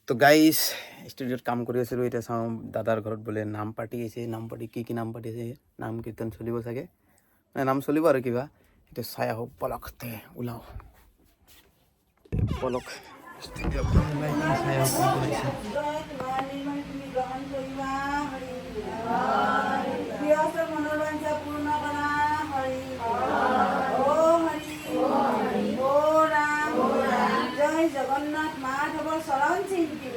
তো গাইজ ষ্টুডিঅ'ত কাম কৰি আছিলোঁ, এতিয়া চাওঁ দাদাৰ ঘৰত বোলে নাম পাৰ্টি আছে। নাম পাৰ্টি কি নাম পাৰ্টি আছে, নাম কীৰ্তন চলিব চাগে, মানে নাম চলিব আৰু কিবা। এতিয়া চাই আহোঁ, পলকতে ওলাওঁ। পলক ষ্টুডিঅ'ত চাই আহোঁ কোন কোন আহিছে। জগন্নাথ মাধৱৰ চৰণ চিন্তি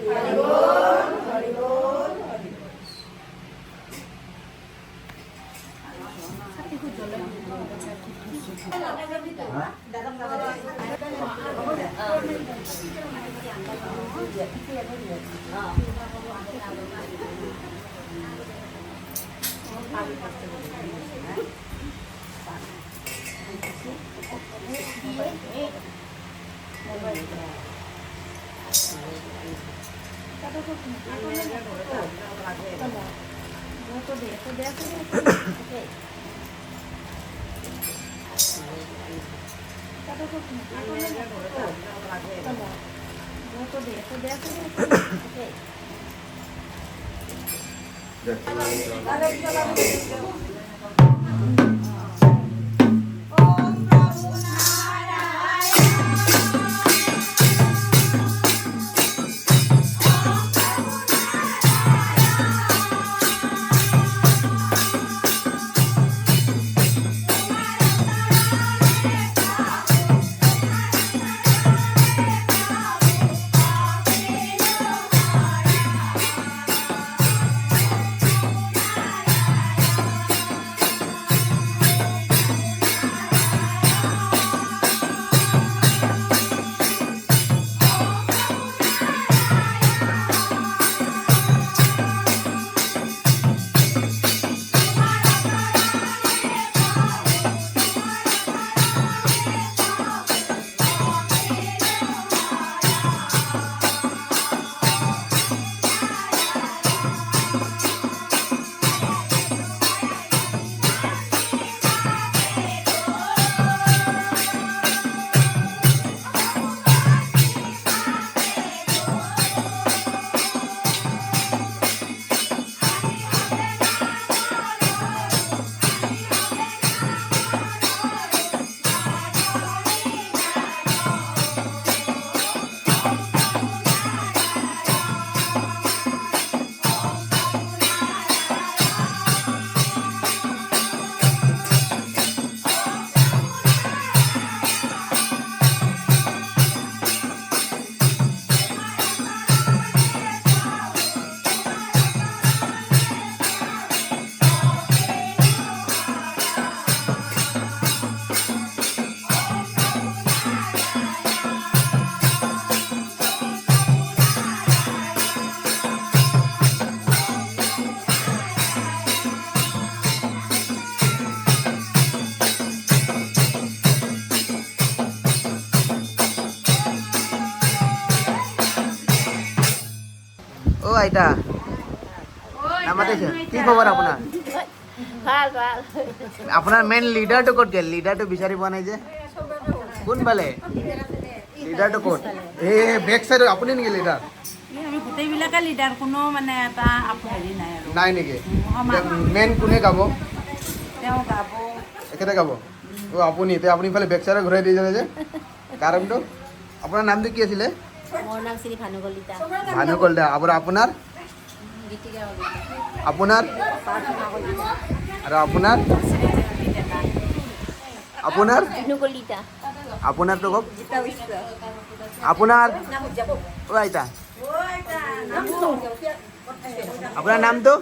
অ' আইতা নাম মাতিছে, কি খবৰ আপোনাৰ? ভাল ভাল। আপোনাৰ মেইন লিডাৰটো ক'ত গ'ল? লিডাৰটো বিচাৰি পোৱা নাই যে, কোন পালে? লিডাৰটো ক'ত? এই বেক চাইডত আপুনি নেকি লিডাৰ? আমি গোটেইবিলাকে লিডাৰ, কোনো মানে এটা হেৰি নাই আৰু। নাই নেকি? মেইন কোনে গাব? তেওঁ গাব। এখেতে গাব? অ' আপুনি এতিয়া আপুনি ইফালে বেক চাইডত ঘূৰাই দিছে যে, কাৰণটো? আপোনাৰ নামটো কি আছিলে? মোৰ নাম শ্ৰী ভানু কলিতা। ভানু কলিতা। আপোনাৰ? গীতিকা কলিতা। আপোনাৰ? প্ৰাৰ্থনা কলিতা। আৰু আপোনাৰ? আপোনাৰ? বিষ্ণু কলিতা। আপোনাৰটো কওক। আপোনাৰ? অ' আইতা আপোনাৰ নামটো?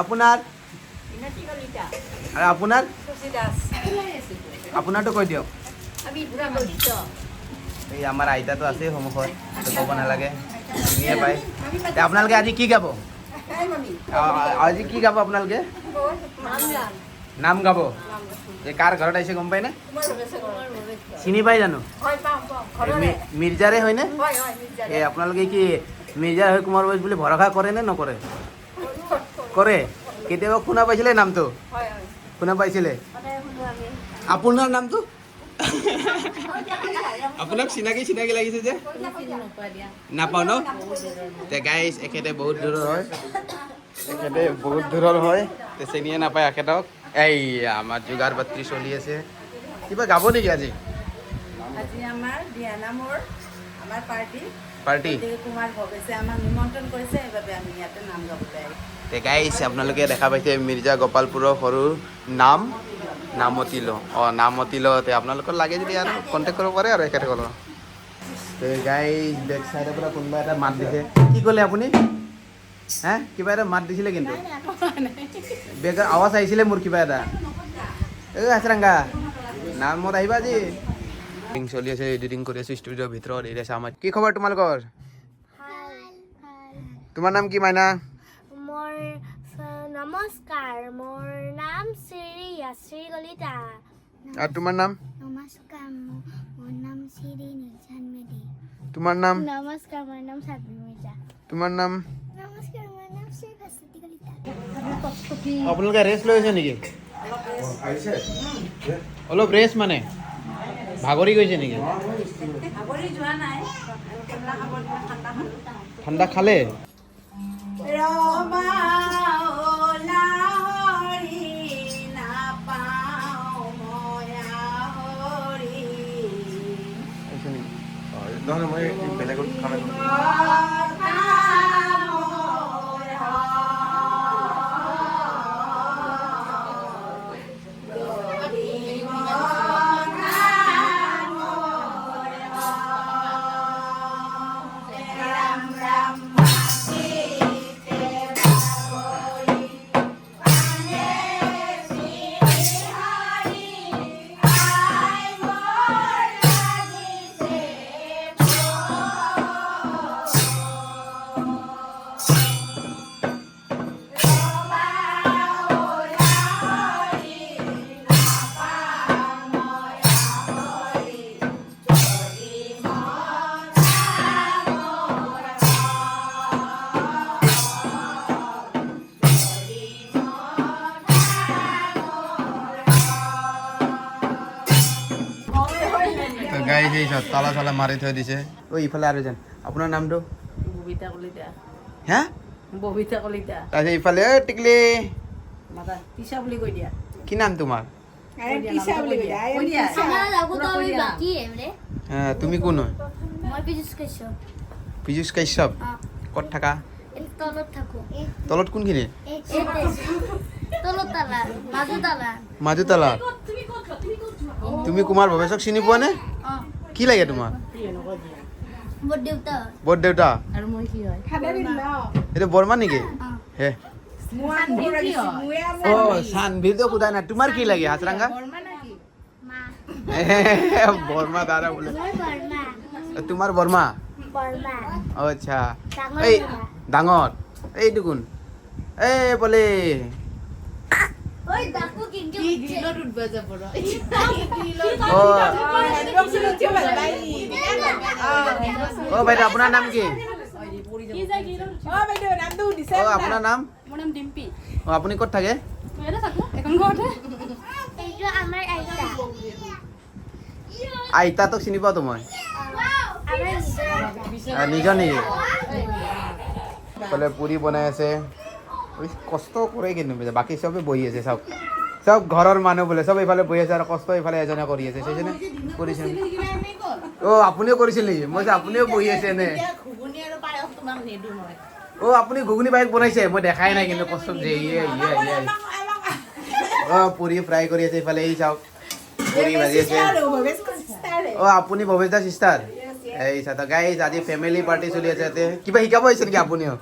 আপোনাৰ? আৰু আপোনাৰ? আপোনাৰটো কৈ দিয়ক। এই আমাৰ আইতাটো আছেই সন্মুখত, ক'ব নালাগে, চিনিয়ে পায়। এতিয়া আপোনালোকে আজি কি গাব? আজি কি গাব আপোনালোকে? নাম গাব? এই কাৰ ঘৰত আহিছে গম পায়নে? চিনি পাই জানো? মিৰ্জাৰে হয়নে? এই আপোনালোকে কি মিৰ্জাৰ হৈ কুমাৰ বয়স বুলি ভৰসা কৰে নে নকৰে? কৰে? কেতিয়াবা শুনা পাইছিলে নামটো? শুনা পাইছিলে? আপোনাৰ নামটো? আপোনাক চিনাকি লাগিছে যে নাপাওঁ ন তে গাইজ এখেতে বহুত দূৰৰ হয় তে চিনিয়ে নাপায় এখেতক এই আমাৰ যোগাৰ পাত্ৰী চলি আছে কিবা গাব নেকি আজি আজি আমাৰ বিয়ানামৰ আমাৰ পাৰ্টি পাৰ্টি কুমাৰ ভৱেশে আমাক নিমন্ত্ৰণ কৰিছে সেইবাবে আমি ইয়াতে নাম গাবলৈ আহিছোঁ তে গাইজ আপোনালোকে দেখা পাইছে মিৰ্জা গোপালপুৰৰ সৰু নামতিলো নামতিলো তে আপোনালোকৰ লাগে যদি আৰু কণ্টেক্ট কৰিব পাৰে আৰু এখেতসকলৰ তে গাইজ বেক চাইডৰ পৰা কোনোবা এটা মাত দিছে কি ক'লে আপুনি হে কিবা এটা মাত দিছিলে কিন্তু বেগৰ আৱাজ আহিছিলে মোৰ কিবা এটা হাজৰাংগা নামত আহিবা আজি চলি আছে এডিটিং কৰি আছো ষ্টুডিঅ'ৰ ভিতৰত এৰি আছে আমাৰ কি খবৰ তোমালোকৰ তোমাৰ নাম কি মাইনা মোৰ নমস্কাৰ মোৰ নাম শ্ৰী আশ্ৰী কলিতা আৰু তোমাৰ নাম নমস্কাৰ মোৰ নাম শ্ৰী নিৰ্জন মেধি তোমাৰ নাম নমস্কাৰ মোৰ নাম সাবি মিৰ্জা তোমাৰ নাম নমস্কাৰ মোৰ নাম শ্ৰী ভাস্বতী কলিতা আপোনালোকে ৰেষ্ট লৈ আছে নেকি অলপ ৰেষ্ট মানে ভাগৰি গৈছে নেকি ভাগৰি যোৱা নাই ঠাণ্ডা খালে ৰমা লাহৰি নাপাওঁ ময়া হৰি নহয় মই বেলেগত খানা গাইজ এই তালা চালা মাৰি থৈ দিছে ঐ ইফালে আৰু যেন আপোনাৰ নামটো ববিতা কলিতা হে ববিতা কলিতা তাৰপিছত ইফালে টিকলি মাতা তিছা বুলি কৈ দিয়া কি নাম তোমাৰ তিছা বুলি কৈ দিয়া আমাৰ লগত আমি বাকি এমৰে তুমি কোন হয় মই পিজুস কৈছো পীযুষ কাশ্যপ ক'ত থাকা তলত থাকো তলত কোনখিনি তলত তালা মাজুতলা তুমি কুমাৰ ভৱেশক চিনি পোৱা নে কি লাগে তোমাৰ বৰ দেউতা বৰ দেউতা আৰু মই কি হয় এইটো বৰমা নেকি হে মুৱা অ চানভিৰটো সোধা নাই তোমাৰ কি লাগে হাজৰাংগা বৰ্মা নেকি মা বৰমা দাদা বোলে মই বৰ্মা তোমাৰ বৰমা আচ্ছা এই ডাঙৰ এইটো কোন এই বোলে ওই ডাকু কিংকে কি গ্ৰিলত উঠবা যাব ৰ অ বাইদেউ আপোনাৰ নাম কি কি যায় গ্ৰিলত অ বাইদেউ নামটো দিছে অ আপোনাৰ নাম মোৰ নাম ডিম্পি অ আপুনি ক'ত থাকে মই এটা থাকো এখন ঘৰতে এইটো আমাৰ আইতা আইতাটোক চিনি পাওঁ তো মই আমাৰ নিজৰ নেকি বোলে পুৰি বনাই আছে কষ্ট কৰে কিন্তু বাকী চবে বহি আছে চব ঘৰৰ মানুহ বোলে চব ইফালে বহি আছে আৰু কষ্ট ইফালে এজনে কৰি আছে সেইজনে কৰিছে অ আপুনিও কৰিছিল নেকি মই আপুনিও বহি আছে নে ঘুগুনি আৰু পায়স তোমাক নেদু মই অ আপুনি ঘুগুনি পায়স বনাইছে মই দেখাই নাই কিন্তু কষ্ট যে অ পুৰি ফ্ৰাই কৰি আছে ইফালে এই চাওক পুৰি ভাজি আছে অ আপুনি ভৱেশ দা চিষ্টাৰ এই চাওক গাইজ আজি ফেমিলি পাৰ্টি চলি আছে ইয়াতে কিবা শিকাব আহিছে নেকি আপুনিও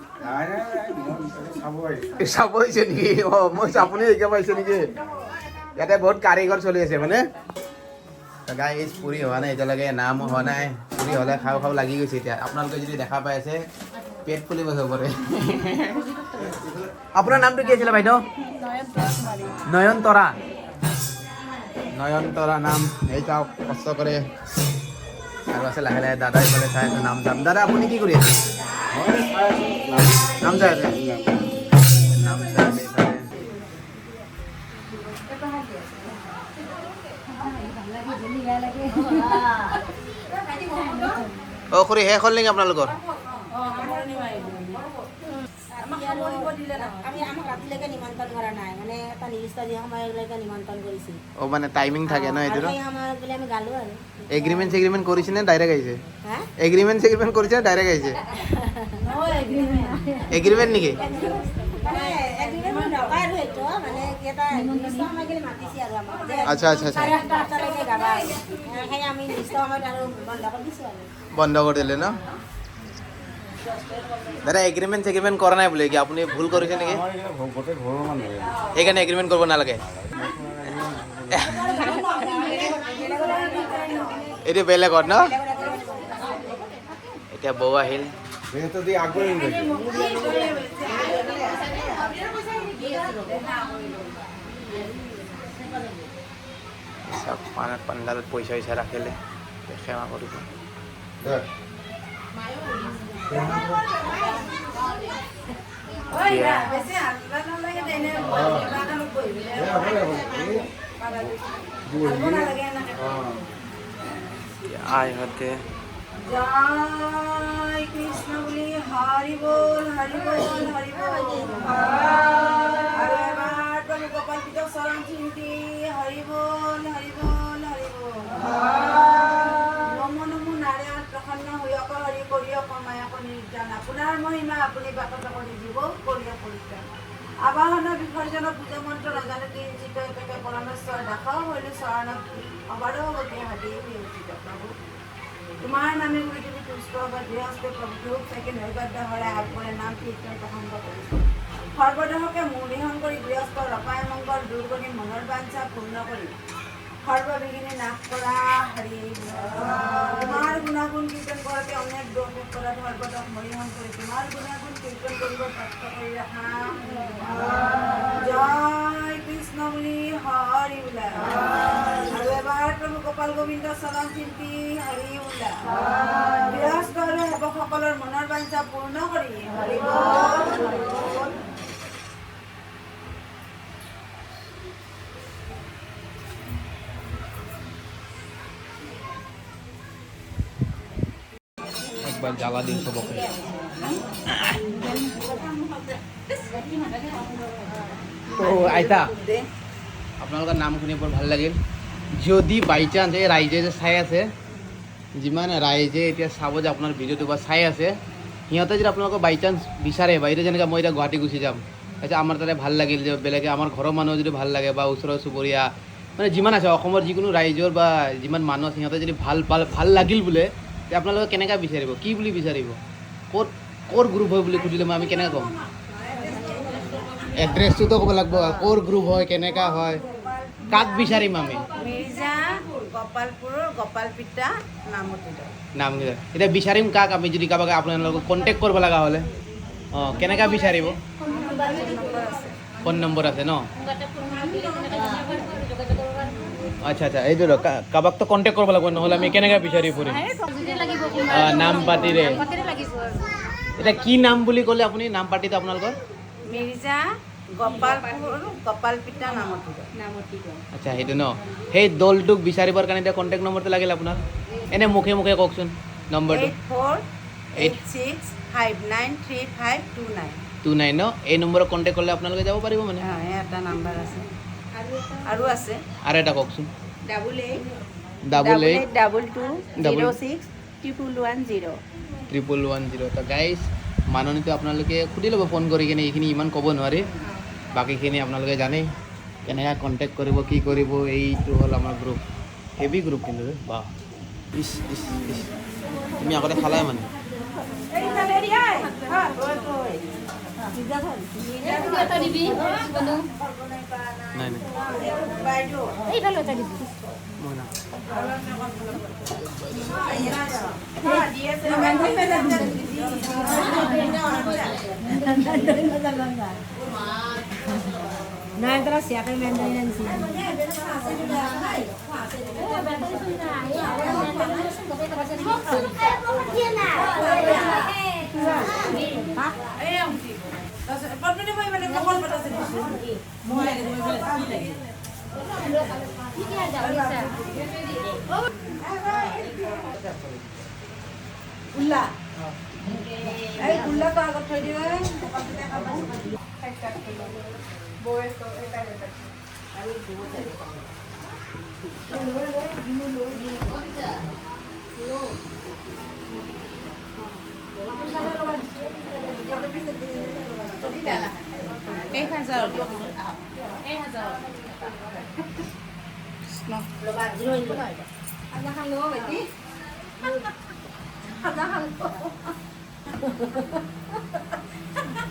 চাব আহিছে নেকি অ মই আপুনিও শিকাব আহিছে নেকি ইয়াতে বহুত কাৰিকৰ চলি আছে মানে গাইজ পুৰি হোৱা নাই এতিয়ালৈকে নাম হোৱা নাই পুৰি হ'লে খাওঁ লাগি গৈছে এতিয়া আপোনালোকে যদি দেখা পাই আছে পেট ফুলিব চবৰে আপোনাৰ নামটো কি আছিলে বাইদেউ নয়নতৰা নাম এই চাওক কষ্ট কৰে আৰু আছে লাহে লাহে দাদা এইফালে চাই আছে নাম দাদা আপুনি কি কৰি আছে নাম চাই আছে নাম চাই আছে অ খুৰী শেষ হ'ল নেকি আপোনালোকৰ? আমি আমাক ৰাতিলৈকে নিমন্ত্ৰণ কৰা নাই, মানে এটা নিৰ্দিষ্ট সময়লৈকে নিমন্ত্ৰণ কৰিছিল। অ মানে টাইমিং থাকে ন এইটো? সেই সময়ত বোলে আমি গালো আৰু। এগ্ৰিমেণ্ট চেগ্ৰিমেণ্ট কৰিছে নে ডাইৰেক্ট আহিছে? হা? এগ্ৰিমেণ্ট চেগ্ৰিমেণ্ট কৰিছে নে ডাইৰেক্ট আহিছে? এগ্ৰিমেণ্ট নেকি? মানে এগ্ৰিমেণ্ট নকয় আৰু সেইটো, মানে কি এটা নিৰ্দিষ্ট সময়খিনি মাতিছে আৰু আমাক যে আচ্ছা আচ্ছা আচ্ছা 8:30লৈকে গাবা আৰু। সেই আমি নিৰ্দিষ্ট সময়ত আৰু বন্ধ কৰি দিছোঁ আৰু। বন্ধ কৰি দিলে ন? দাদা এগ্ৰিমেণ্ট চেগ্ৰিমেণ্ট কৰা নাই বোলে কি আপুনি ভুল কৰিছে নেকি? সেইকাৰণে এগ্ৰিমেণ্ট কৰিব নালাগে। এইটো বেলেগত ন? এতিয়া বৌ আহিল। চব পাণ্ডালত পইচা চইচা ৰাখিলে সেৱা কৰিব। আইহঁতে জয় কৃষ্ণ বুলি হৰি বল হৰি বল হৰি বল। আৰু এবাৰ প্ৰভু গোপাল পিতক চৰণ চিন্তি হৰি বল হৰি বল হৰি বল। নমো নমো নাৰায়ণ প্ৰসন্ন হৈয়ক হৰি কৰিয়ক মায়াক নিৰ্যান। আপোনাৰ মহিমা আপুনি বাকত কৰি দিব কৰিয়ক পৰিত্ৰাণ। আবাহন বিসৰ্জন পূজা মন্ত্ৰ নাজানো কিঞ্চিত একে পৰমেশ্বৰ দাসও হইলো চৰণত অবাৰৱতী হাতী নিয়োজিত প্ৰভু। তোমাৰ নামে পৃথিৱী তুষ্ট বা গৃহস্থ প্ৰভু চাইকে নৈবাদ্য হৰাই আগবঢ়ে নাম কীৰ্তন প্ৰসংগ কৰিছে। সৰ্বদেহকে মূৰ্ধন কৰি গৃহস্থ ৰপায় মংগল দূৰ কৰি মনৰ বাঞ্ছা পূৰ্ণ কৰি সৰ্ববিঘিনি নাশ কৰা হৰি। তোমাৰ গুণাগুণ কীৰ্তন কৰোঁতে অনেক দোষ কৰা সৰ্বদক মৰিহন কৰি তোমাৰ গুণাগুণ কীৰ্তন কৰিব প্ৰাপ্ত কৰি ৰাখা। জয় কৃষ্ণ বুলি হৰি ওলা। আৰু এবাৰ প্ৰভু গোপাল গোবিন্দ চৰণ চিন্তি হৰি ওলা। গৃহস্থ আৰু সেৱকসকলৰ মনৰ বাঞ্ছা পূৰ্ণ কৰি হৰি বল হৰি বল। একবাৰ জ্বালা দিন সবকে। তো আইতা আপোনালোকৰ নাম শুনি বৰ ভাল লাগিল। যদি বাই চান্স এই ৰাইজে যে চাই আছে, যিমান ৰাইজে এতিয়া চাব যে আপোনাৰ ভিডিঅ'টো বা চাই আছে, সিহঁতে যদি আপোনালোকক বাই চান্স বিচাৰে বা এতিয়া যেনেকৈ মই এতিয়া গুৱাহাটী গুচি যাম, তাৰপিছত আমাৰ তাতে ভাল লাগিল যে বেলেগে আমাৰ ঘৰৰ মানুহ যদি ভাল লাগে বা ওচৰৰ চুবুৰীয়া মানে যিমান আছে অসমৰ যিকোনো ৰাইজৰ বা যিমান মানুহ আছে সিহঁতে যদি ভাল লাগিল বোলে, তেতিয়া আপোনালোকে কেনেকৈ বিচাৰিব, কি বুলি বিচাৰিব, ক'ৰ গ্ৰুপ হয় বুলি সুধিলে মই আমি কেনেকৈ ক'ম? এড্ৰেছটোতো ক'ব লাগিব, ক'ৰ গ্ৰুপ হয়, কেনেকুৱা হয়, কাক বিচাৰিম আমি? মিৰ্জা গোপালপুৰৰ গোপালপিতা নামত নাম এতিয়া বিচাৰিম কাক আমি যদি কাৰোবাক আপোনালোকক কণ্টেক্ট কৰিব লগা হ'লে? অঁ কেনেকৈ বিচাৰিব? ফোন নম্বৰ আছে ন? আচ্ছা আচ্ছা এইটো কাৰোবাকতো কণ্টেক্ট কৰিব লাগিব, নহ'লে আমি কেনেকৈ বিচাৰি ফুৰিম? নাম পাতিৰে। এতিয়া কি নাম বুলি ক'লে আপুনি নাম পাতিটো আপোনালোকৰ? মিৰ্জা গোপালপুৰ গোপালপিতা নামত। আচ্ছা সেইটো ন? সেই দলটোক বিচাৰিবৰ কাৰণে এতিয়া কণ্টেক্ট নম্বৰটো লাগিল আপোনাৰ? এনে মুখে মুখে কওকচোন নম্বৰটো। 8486593529 ন? এই নম্বৰত কণ্টেক্ট কৰিলে আপোনালোকে যাব পাৰিব মানে? এটা নাম্বাৰ আছে আৰু আছে আৰু এটা কওকচোন। 8888226110। তো গাইজ মাননীটো আপোনালোকে সুধি ল'ব ফোন কৰি কিনে, এইখিনি ইমান ক'ব নোৱাৰি, বাকীখিনি আপোনালোকে জানেই কেনেকৈ কণ্টেক্ট কৰিব, কি কৰিব। এইটো হ'ল আমাৰ গ্ৰুপ, হেভি গ্ৰুপ কিন্তু বা ইছ ইছ ইছ তুমি আগতে খালাই মানে নাই নাই মই না Nah, terus siapa yang main sih? উল্লা এই উল্লাটো আগত থৈ দিবা কপালটোতে খাব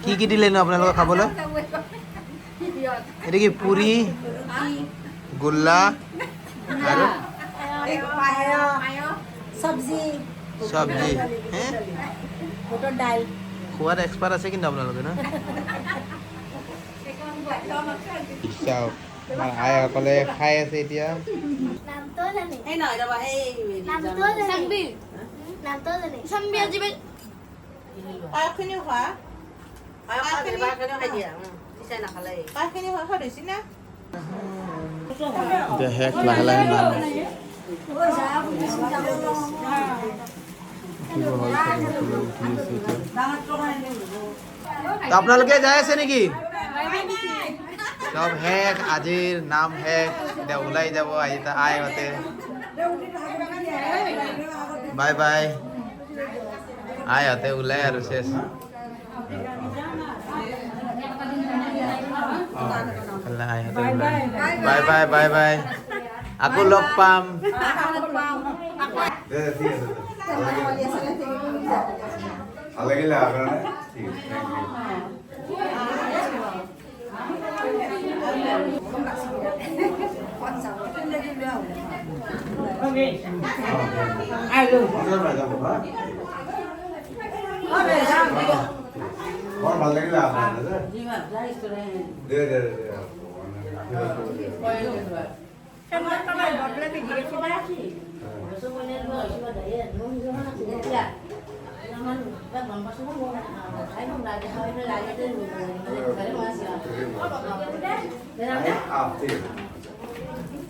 কি দিলেনো আপোনালোকক খাবলৈ এটা কি পুৰি গোল্লা আৰু চব্জি চব্জি হে বুটৰ দাইল খোৱাত এক্সপাৰ্ট আছে কিন্তু আপোনালোকে ন চাওক আমাৰ আইসকলে খাই আছে এতিয়া নামটো জানে এই নহয় ৰবা এই নামটো জানে নামটো জানে চাম্বি আজি পায়সখিনিও খোৱা পায়সখিনি খাই দিয়া পিছাই নাখালে পায়সখিনি হৈ হৈছে না এতিয়া শেষ লাহে লাহে নাম তো আপোনালোকে যাই আছে নেকি চব শেষ আজিৰ নাম শেষ এতিয়া ওলাই যাব আহি আইহঁতে বাই বাই আইহঁতে ওলাই আৰু শেষ আইহঁতে ওলাই বাই বাই বাই বাই আকৌ লগ পাম ভাল লাগিলে আপোনাৰ বৰ ভাল লাগিলে আপোনাৰ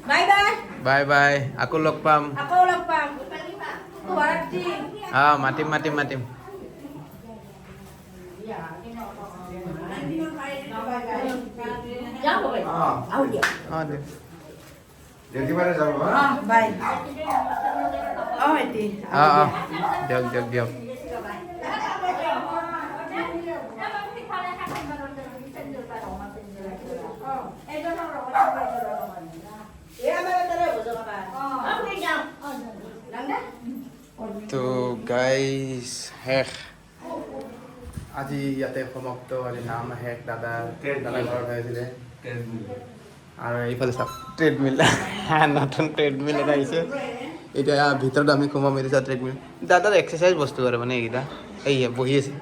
বাই বাই বাই বাই আকৌ লগ পাম আকৌ লগ পাম শুভৰাত্ৰি মাতিম মাতিম মাতিম দে দেখিবাৰে যাব বাই এটি দিয়ক দিয়ক দিয়ক তো গাইজ শেষ আজি ইয়াতে সমাপ্ত আজি নাম শেষ দাদা ঘৰত হৈছিলে আৰু এইফালে চাওক ট্ৰেডমিল নতুন ট্ৰেডমিল এটা আহিছে এতিয়া ভিতৰত আমি সোমাম এতিয়া ট্ৰেডমিল দাদাৰ এক্সাৰচাইজ বস্তু কৰে মানে এইকেইটা এই বহি আছে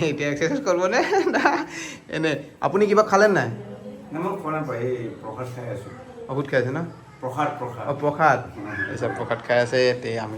এতিয়া এক্সাৰচাইজ কৰিবনে না এনে আপুনি কিবা খালে নাই মই খোৱা নাপায় এই প্ৰসাদ খাই আছোঁ বহুত খাই আছে ন প্ৰসাদ প্ৰসাদ প্ৰসাদ খাই আছে এতিয়া আমি